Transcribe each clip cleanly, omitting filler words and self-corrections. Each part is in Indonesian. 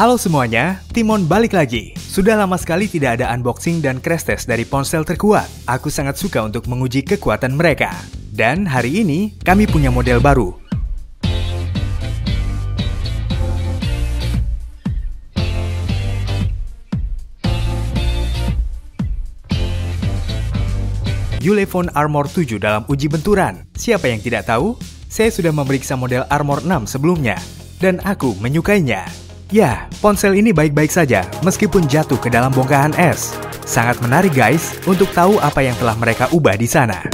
Halo semuanya, Timon balik lagi. Sudah lama sekali tidak ada unboxing dan crash test dari ponsel terkuat. Aku sangat suka untuk menguji kekuatan mereka. Dan hari ini, kami punya model baru. Ulefone Armor 7 dalam uji benturan. Siapa yang tidak tahu? Saya sudah memeriksa model Armor 6 sebelumnya. Dan aku menyukainya. Ya, ponsel ini baik-baik saja meskipun jatuh ke dalam bongkahan es. Sangat menarik guys untuk tahu apa yang telah mereka ubah di sana.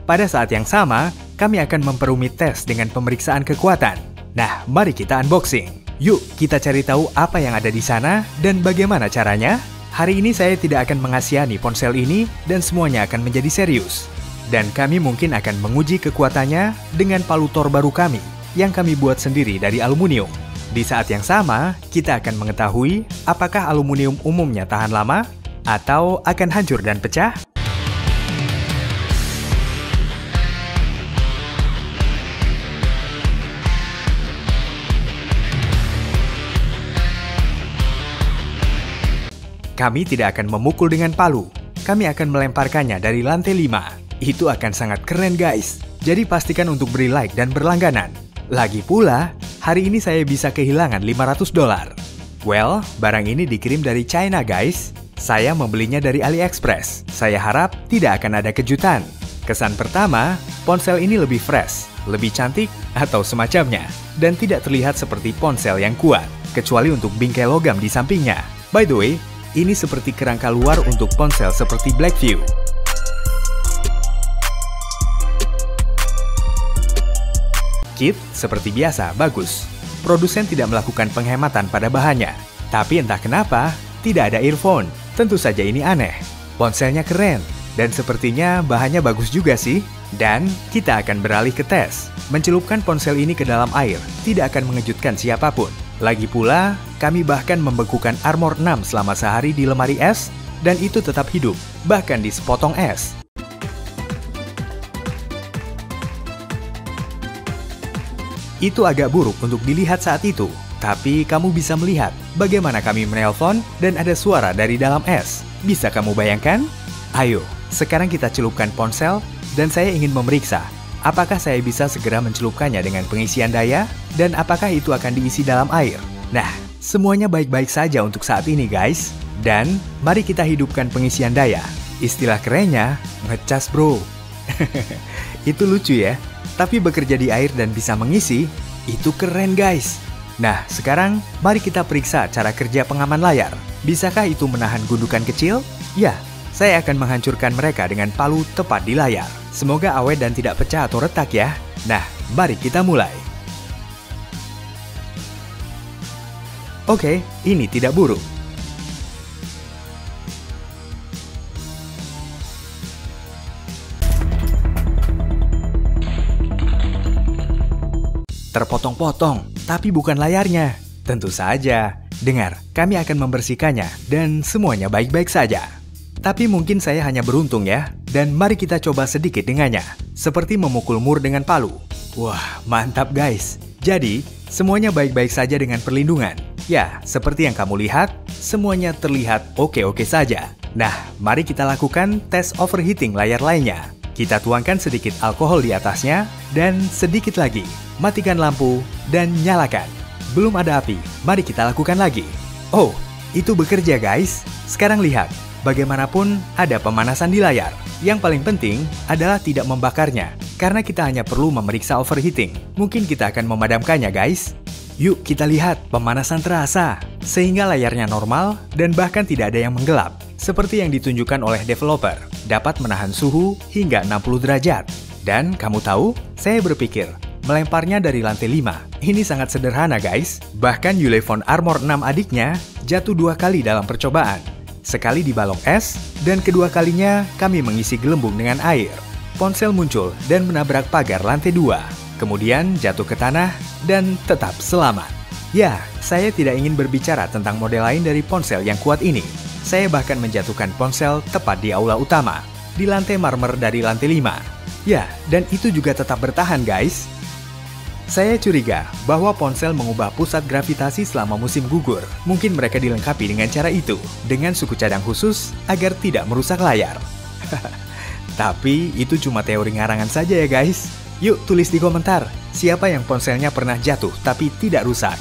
Pada saat yang sama, kami akan memperumit tes dengan pemeriksaan kekuatan. Nah, mari kita unboxing. Yuk, kita cari tahu apa yang ada di sana dan bagaimana caranya. Hari ini saya tidak akan mengasihani ponsel ini dan semuanya akan menjadi serius. Dan kami mungkin akan menguji kekuatannya dengan palu Thor baru kami yang kami buat sendiri dari aluminium. Di saat yang sama, kita akan mengetahui apakah aluminium umumnya tahan lama atau akan hancur dan pecah. Kami tidak akan memukul dengan palu. Kami akan melemparkannya dari lantai 5. Itu akan sangat keren guys. Jadi pastikan untuk beri like dan berlangganan. Lagi pula, hari ini saya bisa kehilangan $500. Well, barang ini dikirim dari China guys. Saya membelinya dari AliExpress. Saya harap tidak akan ada kejutan. Kesan pertama, ponsel ini lebih fresh, lebih cantik, atau semacamnya. Dan tidak terlihat seperti ponsel yang kuat, kecuali untuk bingkai logam di sampingnya. By the way, ini seperti kerangka luar untuk ponsel seperti Blackview. Kit seperti biasa bagus. Produsen tidak melakukan penghematan pada bahannya. Tapi entah kenapa, tidak ada earphone. Tentu saja ini aneh. Ponselnya keren. Dan sepertinya bahannya bagus juga sih. Dan kita akan beralih ke tes. Mencelupkan ponsel ini ke dalam air tidak akan mengejutkan siapapun. Lagi pula, kami bahkan membekukan Armor 6 selama sehari di lemari es, dan itu tetap hidup, bahkan di sepotong es. Itu agak buruk untuk dilihat saat itu, tapi kamu bisa melihat bagaimana kami menelpon dan ada suara dari dalam es. Bisa kamu bayangkan? Ayo, sekarang kita celupkan ponsel, dan saya ingin memeriksa apakah saya bisa segera mencelupkannya dengan pengisian daya, dan apakah itu akan diisi dalam air. Nah, semuanya baik-baik saja untuk saat ini guys. Dan mari kita hidupkan pengisian daya. Istilah kerennya, ngecas bro. Itu lucu ya, tapi bekerja di air dan bisa mengisi, itu keren guys. Nah, sekarang mari kita periksa cara kerja pengaman layar. Bisakah itu menahan gundukan kecil? Ya, saya akan menghancurkan mereka dengan palu tepat di layar. Semoga awet dan tidak pecah atau retak ya. Nah, mari kita mulai. Oke, ini tidak buruk. Terpotong-potong, tapi bukan layarnya. Tentu saja. Dengar, kami akan membersihkannya dan semuanya baik-baik saja. Tapi mungkin saya hanya beruntung ya. Dan mari kita coba sedikit dengannya. Seperti memukul mur dengan palu. Wah, mantap guys. Jadi, semuanya baik-baik saja dengan perlindungan. Ya, seperti yang kamu lihat, semuanya terlihat oke-oke saja. Nah, mari kita lakukan tes overheating layar lainnya. Kita tuangkan sedikit alkohol di atasnya, dan sedikit lagi. Matikan lampu, dan nyalakan. Belum ada api, mari kita lakukan lagi. Oh, itu bekerja guys. Sekarang lihat, bagaimanapun ada pemanasan di layar. Yang paling penting adalah tidak membakarnya, karena kita hanya perlu memeriksa overheating. Mungkin kita akan memadamkannya guys. Yuk kita lihat, pemanasan terasa, sehingga layarnya normal dan bahkan tidak ada yang menggelap. Seperti yang ditunjukkan oleh developer, dapat menahan suhu hingga 60 derajat. Dan kamu tahu, saya berpikir, melemparnya dari lantai 5. Ini sangat sederhana guys. Bahkan Ulefone Armor 6 adiknya jatuh 2 kali dalam percobaan. Sekali di balok es, dan kedua kalinya kami mengisi gelembung dengan air. Ponsel muncul dan menabrak pagar lantai 2. Kemudian jatuh ke tanah dan tetap selamat. Ya, saya tidak ingin berbicara tentang model lain dari ponsel yang kuat ini. Saya bahkan menjatuhkan ponsel tepat di aula utama, di lantai marmer dari lantai 5. Ya, dan itu juga tetap bertahan guys. Saya curiga bahwa ponsel mengubah pusat gravitasi selama musim gugur. Mungkin mereka dilengkapi dengan cara itu, dengan suku cadang khusus agar tidak merusak layar. Tapi itu cuma teori ngarangan saja ya guys. Yuk tulis di komentar, siapa yang ponselnya pernah jatuh tapi tidak rusak?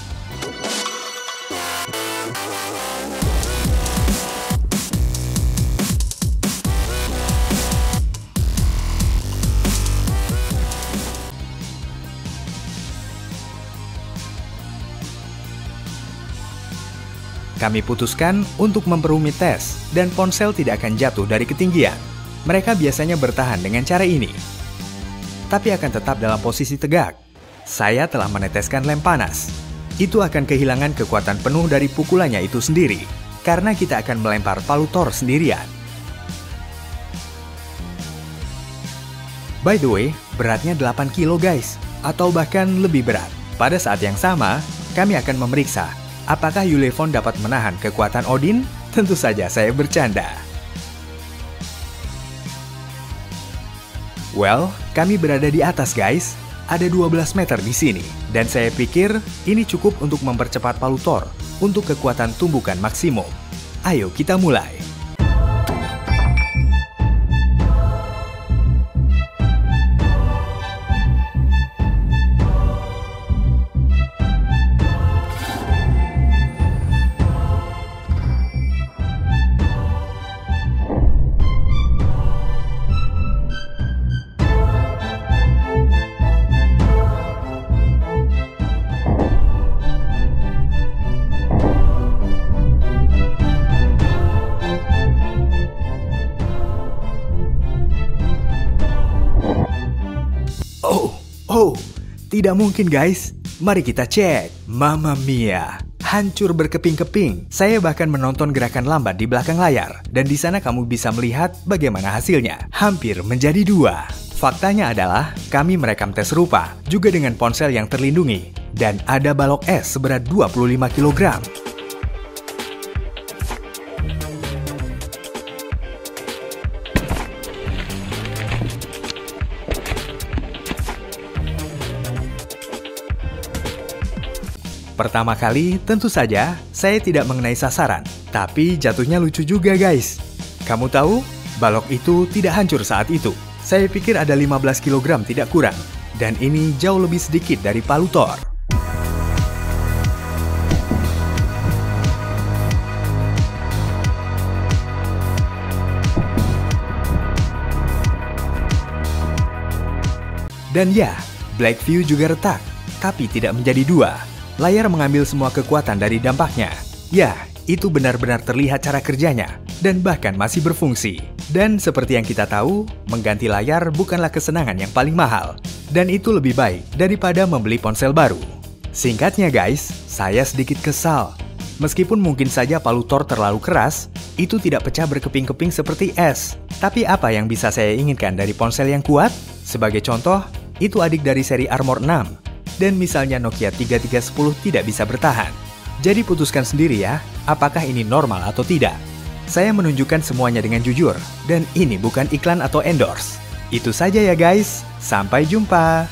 Kami putuskan untuk memperumit tes, dan ponsel tidak akan jatuh dari ketinggian. Mereka biasanya bertahan dengan cara ini, tapi akan tetap dalam posisi tegak. Saya telah meneteskan lem panas. Itu akan kehilangan kekuatan penuh dari pukulannya itu sendiri, karena kita akan melempar palu Thor sendirian. By the way, beratnya 8 kilo guys, atau bahkan lebih berat. Pada saat yang sama, kami akan memeriksa apakah Yulefon dapat menahan kekuatan Odin? Tentu saja saya bercanda. Well, kami berada di atas guys. Ada 12 meter di sini. Dan saya pikir ini cukup untuk mempercepat palu Thor untuk kekuatan tumbukan maksimum. Ayo kita mulai. Oh, tidak mungkin guys. Mari kita cek. Mamma mia, hancur berkeping-keping. Saya bahkan menonton gerakan lambat di belakang layar. Dan di sana kamu bisa melihat bagaimana hasilnya. Hampir menjadi 2. Faktanya adalah kami merekam tes serupa juga dengan ponsel yang terlindungi. Dan ada balok es seberat 25 kg. Pertama kali, tentu saja, saya tidak mengenai sasaran. Tapi jatuhnya lucu juga guys. Kamu tahu, balok itu tidak hancur saat itu. Saya pikir ada 15 kg tidak kurang. Dan ini jauh lebih sedikit dari palu Thor. Dan ya, Blackview juga retak, tapi tidak menjadi 2. Layar mengambil semua kekuatan dari dampaknya. Ya, itu benar-benar terlihat cara kerjanya, dan bahkan masih berfungsi. Dan seperti yang kita tahu, mengganti layar bukanlah kesenangan yang paling mahal. Dan itu lebih baik daripada membeli ponsel baru. Singkatnya guys, saya sedikit kesal. Meskipun mungkin saja palu Thor terlalu keras, itu tidak pecah berkeping-keping seperti es. Tapi apa yang bisa saya inginkan dari ponsel yang kuat? Sebagai contoh, itu adik dari seri Armor 6. Dan misalnya Nokia 3310 tidak bisa bertahan. Jadi putuskan sendiri ya, apakah ini normal atau tidak. Saya menunjukkan semuanya dengan jujur, dan ini bukan iklan atau endorse. Itu saja ya guys, sampai jumpa.